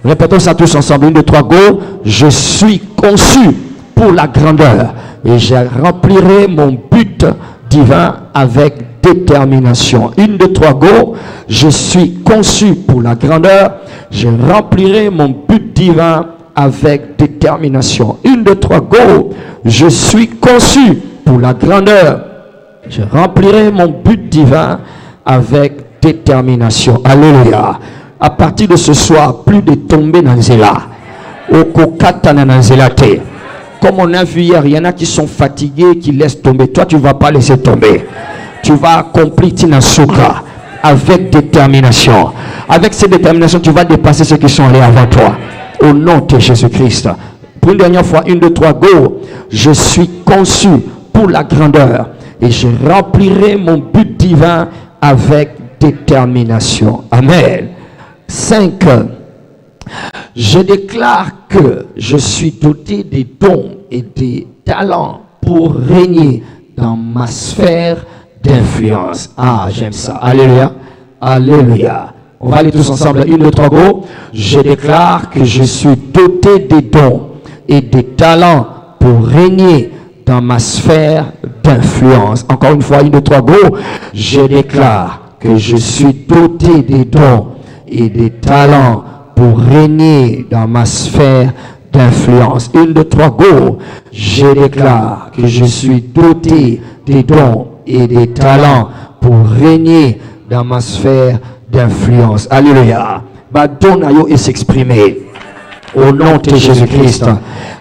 Répétons ça tous ensemble. 1, 2, 3, go. Je suis conçu pour la grandeur et je remplirai mon but divin avec détermination. 1, 2, 3, go. Je suis conçu pour la grandeur. Je remplirai mon but divin avec détermination. 1, 2, 3, go. Je suis conçu pour la grandeur. Je remplirai mon but divin avec détermination. Alléluia. À partir de ce soir, plus de tomber dans Zéla. Comme on a vu hier, il y en a qui sont fatigués, qui laissent tomber. Toi, tu ne vas pas laisser tomber. Tu vas accomplir Tinasuka avec détermination. Avec cette détermination, tu vas dépasser ceux qui sont allés avant toi. Au nom de Jésus-Christ. Pour une dernière fois, 1, 2, 3, go. Je suis conçu pour la grandeur et je remplirai mon but divin avec détermination. Amen. 5. Je déclare que je suis doté des dons et des talents pour régner dans ma sphère d'influence. Ah, j'aime ça. Alléluia. Alléluia. On va aller tous ensemble. 1, 2, 3, go. Je déclare que je suis doté des dons et des talents pour régner dans ma sphère d'influence. Encore une fois, 1, 2, 3, go. Je déclare que je suis doté des dons et des talents pour régner dans ma sphère d'influence. 1, 2, 3, go. Je déclare que je suis doté des dons et des talents pour régner dans ma sphère d'influence. Alléluia. Badonayo et s'exprimer. Au nom de Jésus-Christ.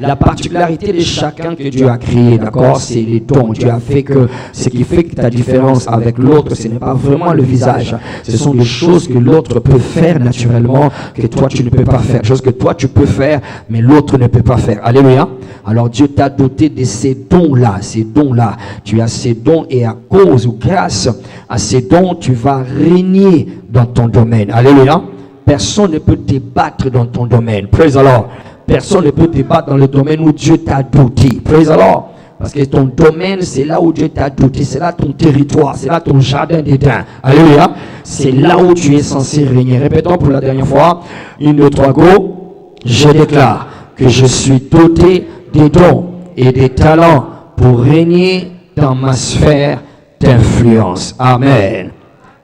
La particularité de chacun que Dieu a créé, d'accord, c'est les dons. Dieu a fait que ce qui fait que ta différence avec l'autre, ce n'est pas vraiment le visage. Ce sont des choses que l'autre peut faire naturellement, que toi tu ne peux pas faire. Des choses que toi tu peux faire, mais l'autre ne peut pas faire. Alléluia. Alors Dieu t'a doté de ces dons-là, ces dons-là. Tu as ces dons et à cause ou grâce à ces dons, tu vas régner dans ton domaine. Alléluia. Personne ne peut te battre dans ton domaine. Praise the Lord. Personne ne peut te battre dans le domaine où Dieu t'a doté. Praise the Lord. Parce que ton domaine, c'est là où Dieu t'a doté. C'est là ton territoire. C'est là ton jardin d'Éden. Alléluia. C'est là où tu es censé régner. Répétons pour la dernière fois. 1, 2, 3, go. Je déclare que je suis doté des dons et des talents pour régner dans ma sphère d'influence. Amen.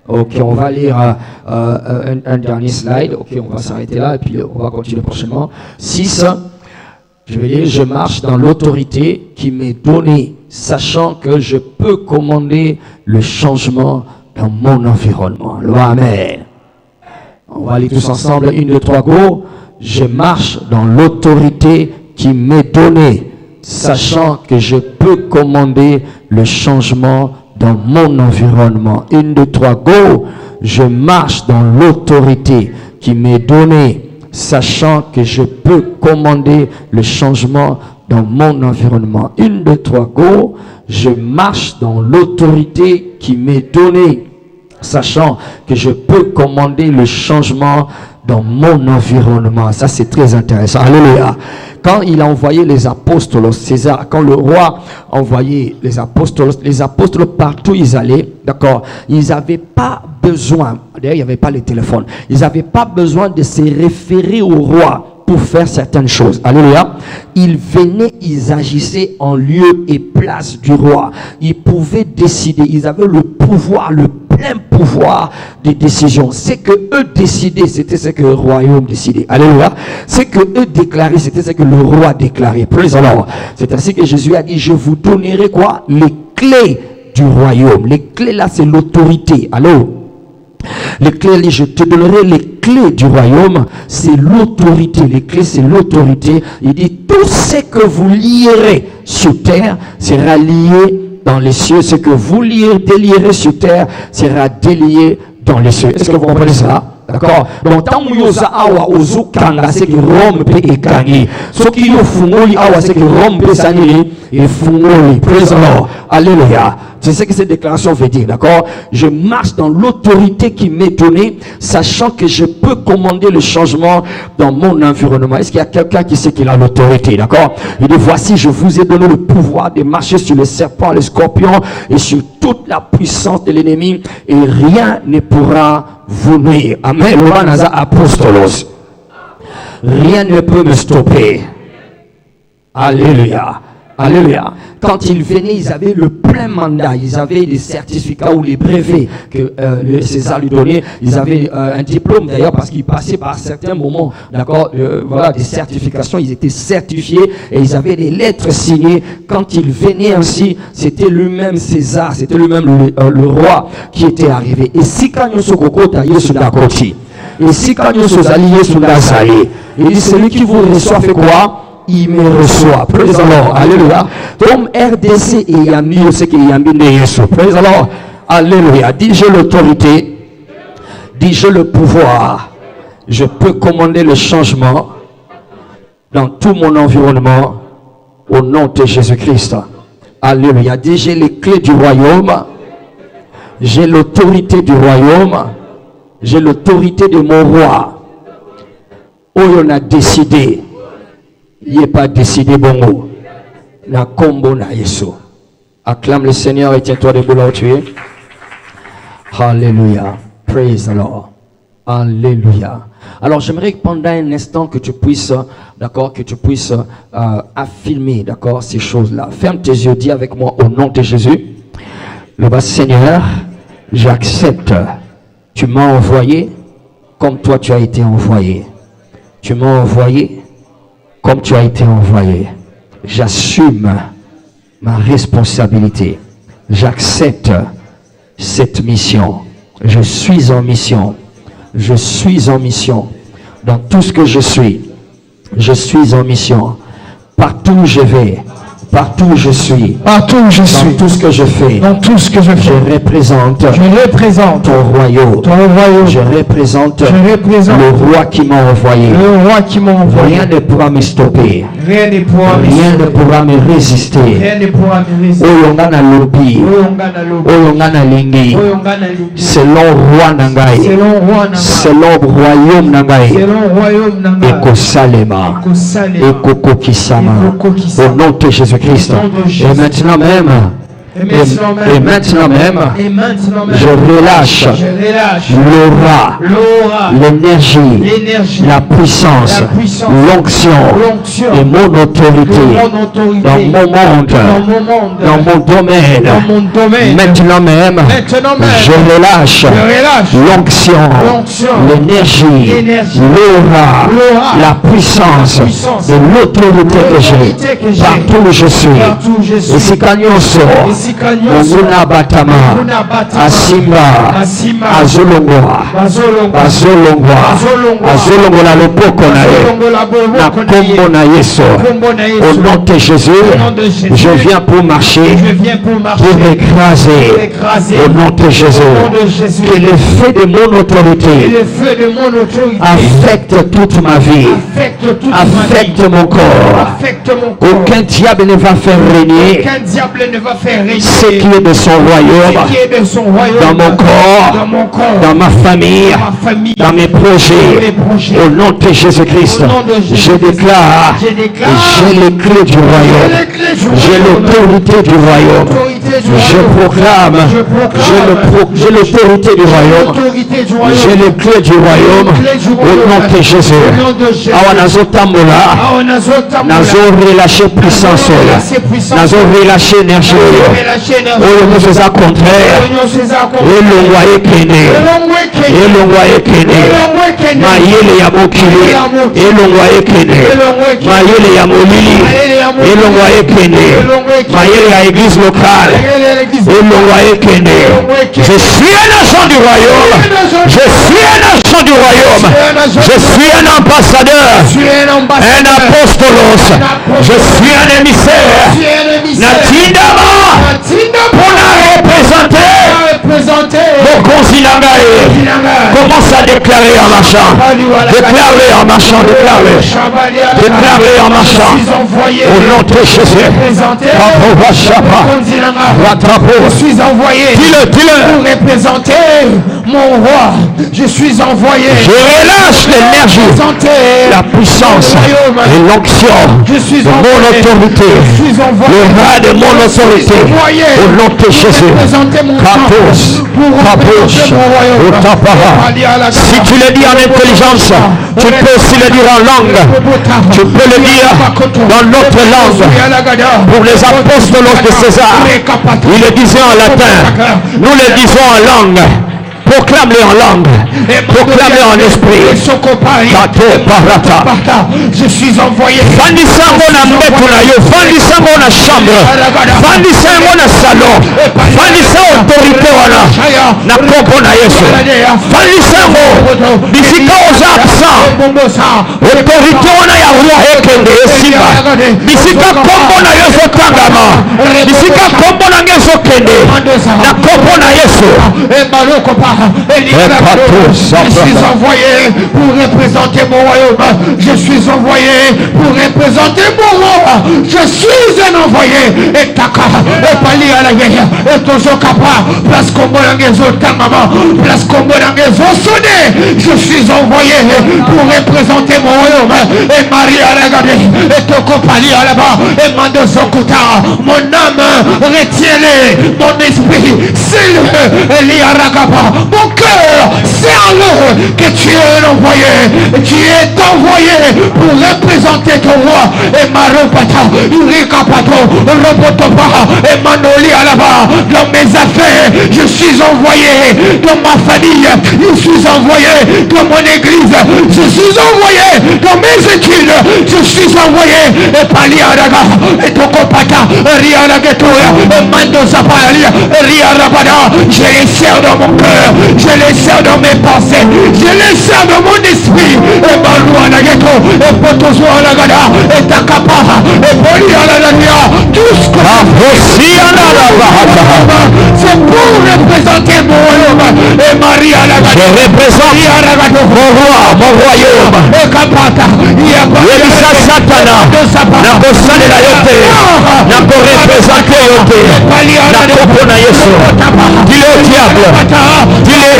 Ok, on va lire un dernier slide. Ok, on va s'arrêter là et puis on va continuer prochainement. 6. Je vais lire, je marche dans l'autorité qui m'est donnée sachant que je peux commander le changement dans mon environnement. Amen. On va aller tous ensemble. 1, 2, 3, go. Je marche dans l'autorité qui m'est donnée, sachant que je peux commander le changement dans mon environnement. 1, 2, 3, go. Je marche dans l'autorité qui m'est donnée, sachant que je peux commander le changement dans mon environnement. 1, 2, 3, go. Je marche dans l'autorité qui m'est donnée, sachant que je peux commander le changement dans mon environnement. Ça, c'est très intéressant. Alléluia. Quand il a envoyé les apôtres, César, quand le roi a envoyé les apôtres partout ils allaient, d'accord, ils n'avaient pas besoin, d'ailleurs il n'y avait pas les téléphones, ils n'avaient pas besoin de se référer au roi pour faire certaines choses. Alléluia. Ils venaient, ils agissaient en lieu et place du roi. Ils pouvaient décider, ils avaient le pouvoir, le plein pouvoir de décision. C'est que eux décidaient, c'était ce que le royaume décidait. Alléluia. C'est que eux déclaraient, c'était ce que le roi déclarait. Praise the Lord. C'est ainsi que Jésus a dit, je vous donnerai quoi? Les clés du royaume. Les clés là, c'est l'autorité. Allô? Les clés, je te donnerai les clés du royaume, c'est l'autorité. Les clés, c'est l'autorité. Il dit, tout ce que vous lierez sur terre sera lié dans les cieux. Ce que vous délierez sur terre sera délié dans les cieux. Est-ce que vous comprenez ça? D'accord? Donc, tant que vous avez ozu kanga, c'est que Rome peut égayer. Ce qui est fungoli awa, c'est que Rome peut s'annuler et fungoli. Praise the Lord. Alléluia. C'est ce que cette déclaration veut dire, d'accord? Je marche dans l'autorité qui m'est donnée, sachant que je peux commander le changement dans mon environnement. Est-ce qu'il y a quelqu'un qui sait qu'il a l'autorité, d'accord? Il dit, voici, je vous ai donné le pouvoir de marcher sur les serpents, les scorpions et sur toute la puissance de l'ennemi, et rien ne pourra vous nuire. Amen. Apostolos. Rien ne peut me stopper. Alléluia. Alléluia. Quand ils venaient, ils avaient le plein mandat. Ils avaient des certificats ou les brevets que le César lui donnait. Ils avaient un diplôme d'ailleurs parce qu'ils passaient par certains moments, d'accord, voilà, des certifications. Ils étaient certifiés et ils avaient des lettres signées. Quand ils venaient ainsi, c'était lui-même César, c'était lui-même le roi qui était arrivé. Et si quand nous sommes et si quand nous sommes alliés sur Nazaré, il dit celui qui vous reçoit fait quoi? Il me reçoit. Praise the Lord. Alléluia. Comme RDC et Yami, c'est qu'il y a mis Jésus. Praise the Lord. Alléluia. Dis-je l'autorité. Dis-je le pouvoir. Je peux commander le changement dans tout mon environnement au nom de Jésus-Christ. Alléluia. Dis-je les clés du royaume. J'ai l'autorité du royaume. J'ai l'autorité de mon roi. Où on a décidé. Il n'est pas décidé bongo. Na combo na Yesu. Acclame le Seigneur et tiens-toi debout là où tu es. Alléluia. Praise the Lord. Alléluia. Alors j'aimerais que pendant un instant que tu puisses, d'accord, que tu puisses affirmer, d'accord, ces choses-là. Ferme tes yeux, dis avec moi au nom de Jésus. Le bas Seigneur, j'accepte. Tu m'as envoyé comme toi tu as été envoyé. Tu m'as envoyé comme tu as été envoyé. J'assume ma responsabilité. J'accepte cette mission. Je suis en mission. Je suis en mission. Dans tout ce que je suis en mission. Partout où je vais, partout où je suis, partout où je suis, dans tout ce que je fais, dans tout ce que je fais, je représente ton royaume. Je représente le roi qui m'a envoyé. Rien ne pourra me stopper. Rien ne pourra me résister. Oyongana lobi, oyongana lingi, selon roi nangai, selon royaume nangai, Eko Salema, Eko Kokisama, au nom de Jésus-Christ. Et maintenant même, Et maintenant même, je relâche l'aura, l'énergie, la puissance, l'onction et mon autorité dans mon monde, dans mon domaine. Maintenant même, je relâche l'onction, l'énergie, l'aura, la puissance et l'autorité que j'ai partout où je suis. Et si Kanyoso, Munguna Batama, Asimba, Azolongwa, Azolongwa, le Pokonae, na Kombo na Yeso. Au nom de Jésus, je viens pour marcher, pour écraser. Au nom de Jésus, que le feu de mon autorité affecte toute ma vie, affecte mon corps. Aucun diable ne va faire régner ce qui est de son royaume dans mon corps, dans ma famille, dans mes projets. Au nom de Jésus-Christ, je déclare, j'ai les clés du royaume, j'ai l'autorité du royaume, je proclame, j'ai l'autorité du royaume, j'ai les clés du royaume. Au nom de Jésus, nazo relâcher puissance, nazo relâcher énergie. Oyo nous a contraire, elongwa ekene, mayele ya mokili, elongwa ekene, mayele ya molili, elongwa ekene, mayele ya église locale, elongwa ekene. Je suis un agent du royaume, je suis un agent du royaume, je suis un ambassadeur, un apostolos, je suis un émissaire. Natindama pour la représenter mon consilangae. Commence à déclarer en marchant, déclarer en marchant, déclarer en marchant. Au nom de Jésus, je suis envoyé pour représenter mon roi. Je suis envoyé. Je relâche l'énergie, la puissance et l'onction de mon autorité, le ras de mon autorité. Au nom de Jésus, si tu le dis en intelligence, tu peux aussi le dire en langue. Tu peux le dire dans notre langue. Pour les apôtres de César, ils le disaient en latin. Nous le disons en langue. Proclame-le en langue, proclame-le en esprit. Je suis envoyé. Fandisango na mbeto na yo, fandisango na chambre, fandisango na salon, fandisango autorité wana na kombo na Yesu. Fandisango bisika oza absent, autorité wana ya roi ekende esimba. Bisika kombo na Yesu tangama, bisika kombo na Yesu kende na kombo na Yesu. Je suis envoyé pour représenter mon royaume. Je suis envoyé pour représenter mon roi. Je suis un envoyé. Et taka, et pali à la guerre. Et toujours capable. Place comme l'angezo tangama. Place comme l'angezo sonné. Je suis envoyé pour représenter mon royaume. Et Marie à la garde. Et toko pali à la bas. Et mando zokuta. Mon âme, retiens-le. Mon esprit, c'est le liaragaba. Mon cœur, serre-le que tu es envoyé. Tu es envoyé pour représenter ton roi. Et Maropata, Urikapato, Robotopa, et Manoli à la bas. Dans mes affaires, je suis envoyé. Dans ma famille, je suis envoyé. Dans mon église, je suis envoyé. Dans mes études, je suis envoyé. Et Paliaraga, et Tokopata, Riaragetoya, et Mando Zapalia, Riarabada. Je les sers dans mon cœur. Je les sers dans mes pensées, je les sers dans mon esprit. Et Balouana Ghetto, et Potozo à la Gada, et Takapa, et Poli à la Lania, tout ce que c'est pour représenter mon royaume. Et Marie à la Gada, je représente mon roi, mon royaume. Et Kapata, il y a pas Satana, Nakosa de la Yote, Nako représenter Yote, Nako na Yesu. Dis-le au diable, dis-le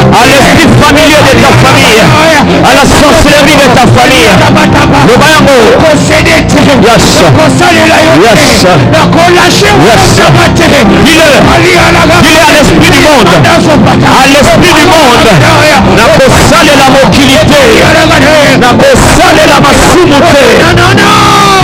à l'esprit familier de ta famille, à la sorcellerie de ta famille. Le bayango, Dis-le à l'esprit du monde. À l'esprit du monde. Nakosale la mobilité. Nakosale la masumuté.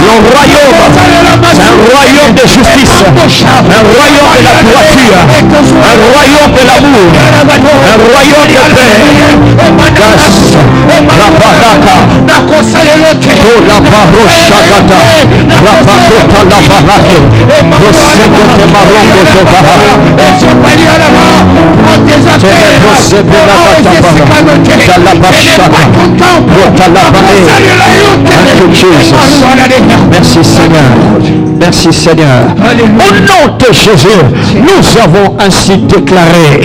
Le royaume, c'est un royaume de justice, un royaume de la droiture, un royaume de l'amour, un royaume de paix. La baraka, la baroshagata, la bakota la barake, prosego de marongo zovara, merci Seigneur. Merci Seigneur. Au nom de Jésus, nous avons ainsi déclaré.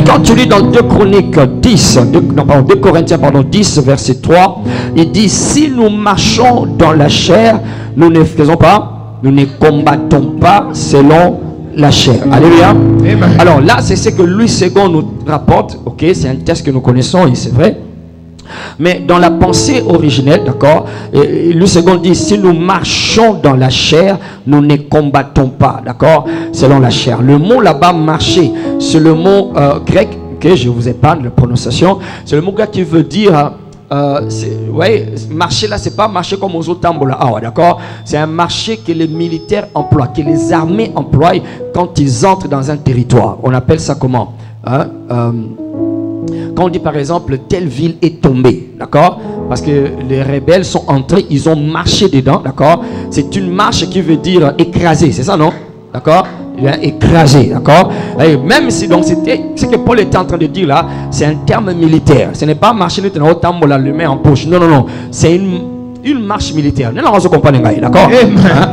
Quand tu lis dans 2 Chroniques 10, 2 Corinthiens 10, verset 3, il dit: si nous marchons dans la chair, nous ne faisons pas, nous ne combattons pas selon la chair. Alléluia. Alors là, c'est ce que Louis II nous rapporte. Ok, c'est un texte que nous connaissons et c'est vrai. Mais dans la pensée originelle, d'accord, Louis II dit: si nous marchons dans la chair, nous ne combattons pas, d'accord, selon la chair. Le mot là-bas, marcher, c'est le mot grec, ok, je vous épargne la prononciation, c'est le mot grec qui veut dire, marcher là, c'est pas marcher comme aux autres tambola, d'accord, c'est un marché que les militaires emploient, que les armées emploient quand ils entrent dans un territoire. On appelle ça comment, quand on dit par exemple telle ville est tombée, d'accord, parce que les rebelles sont entrés, ils ont marché dedans, d'accord, c'est une marche qui veut dire écraser, c'est ça, non, d'accord, écraser, d'accord, et même si donc c'était ce que Paul était en train de dire là, c'est un terme militaire, ce n'est pas marcher dans le tambour là, le main en poche, non, c'est une marche militaire. Nous on se comprend, d'accord,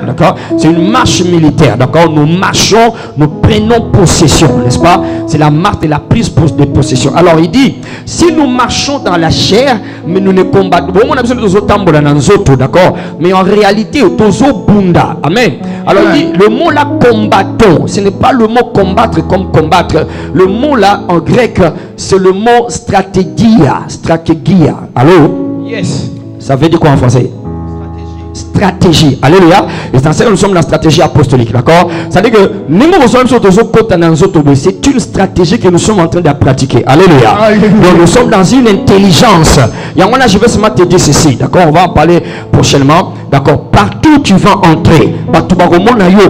d'accord, c'est une marche militaire, d'accord, nous marchons, nous prenons possession, n'est-ce pas, c'est la marche de la prise de possession. Alors il dit: si nous marchons dans la chair, mais nous ne combattons pas, on a besoin de nos tambours dans nos autres, d'accord, mais en réalité tozo bunda, amen. Alors il dit, le mot là combattons, ce n'est pas le mot combattre comme combattre, le mot là en grec c'est le mot stratégia. Allô? Yes. Ça veut dire quoi en français? Stratégie. Alléluia. Et c'est en ça que nous sommes dans la stratégie apostolique. D'accord? Ça veut dire que c'est une stratégie que nous sommes en train de pratiquer. Alléluia. Donc nous sommes dans une intelligence. Et en là, je vais seulement te dire ceci. D'accord? On va en parler prochainement. D'accord? Partout tu vas entrer. Partout au monde, alléluia.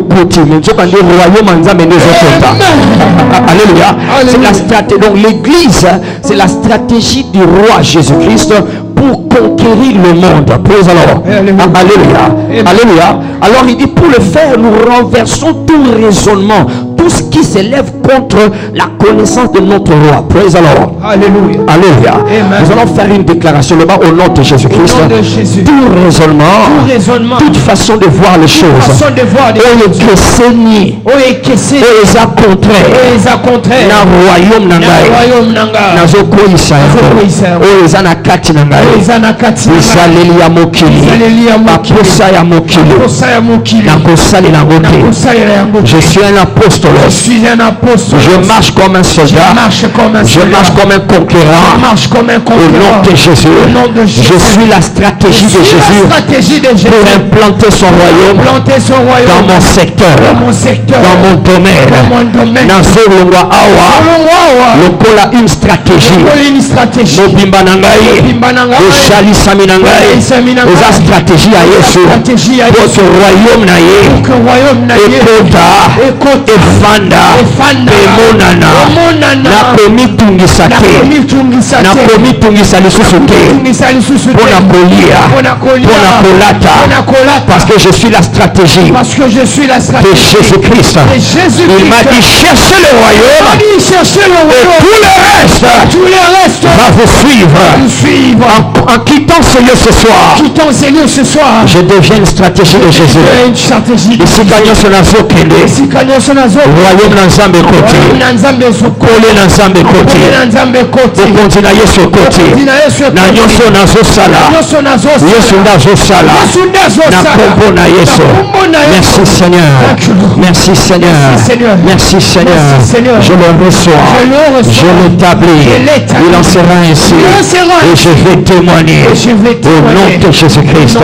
C'est la stratégie. Donc l'église, c'est la stratégie du roi Jésus-Christ pour conquérir le monde. Praise alors. Alléluia. Alléluia. Alors il dit, pour le faire, nous renversons tout raisonnement, tout ce qui s'élève contre la connaissance de notre roi. Praise alors. Alléluia. Alléluia. Nous allons faire une déclaration là-bas au nom de Jésus-Christ. Tout raisonnement, toute façon de voir les choses, je suis un apostole. Je marche comme un soldat. Je marche comme un conquérant. Au nom de Jésus. Je suis la stratégie de Jésus pour implanter son royaume dans mon secteur, dans mon domaine. Lokola une stratégie. Mobimba nangai, Oshali saminangai, Oza stratégie à Yesu pour ce royaume naye, Ekota, Efanda, Emonana, Nakomi tungisate, Nakomi tungisa lisusuke, Pona kolia, Pona kolata, parce que je suis la stratégie de Jésus-Christ. Il m'a dit cherchez le royaume et tout le reste va vous suivre. En quittant ce lieu ce soir, je deviens une stratégie de Jésus. Royaume Nanzambe côté, Kole Nanzambe côté, continue Yesu côté, na nyoso nazo sala, na kombo na Yesu. Merci Seigneur, merci Seigneur, je le reçois. reçois. Je l'établis. Il en sera ainsi. Et je vais témoigner. Au nom de Jésus-Christ.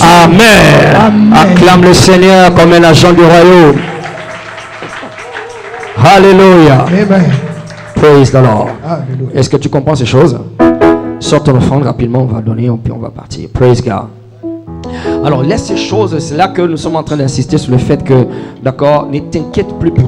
Amen. Acclame le Seigneur comme un agent du royaume. Alléluia. Praise the Lord. Est-ce que tu comprends ces choses? Sors ton offrande rapidement, on va donner, puis on va partir. Praise God. Alors, laisse ces choses, c'est là que nous sommes en train d'insister sur le fait que, d'accord, ne t'inquiète plus pour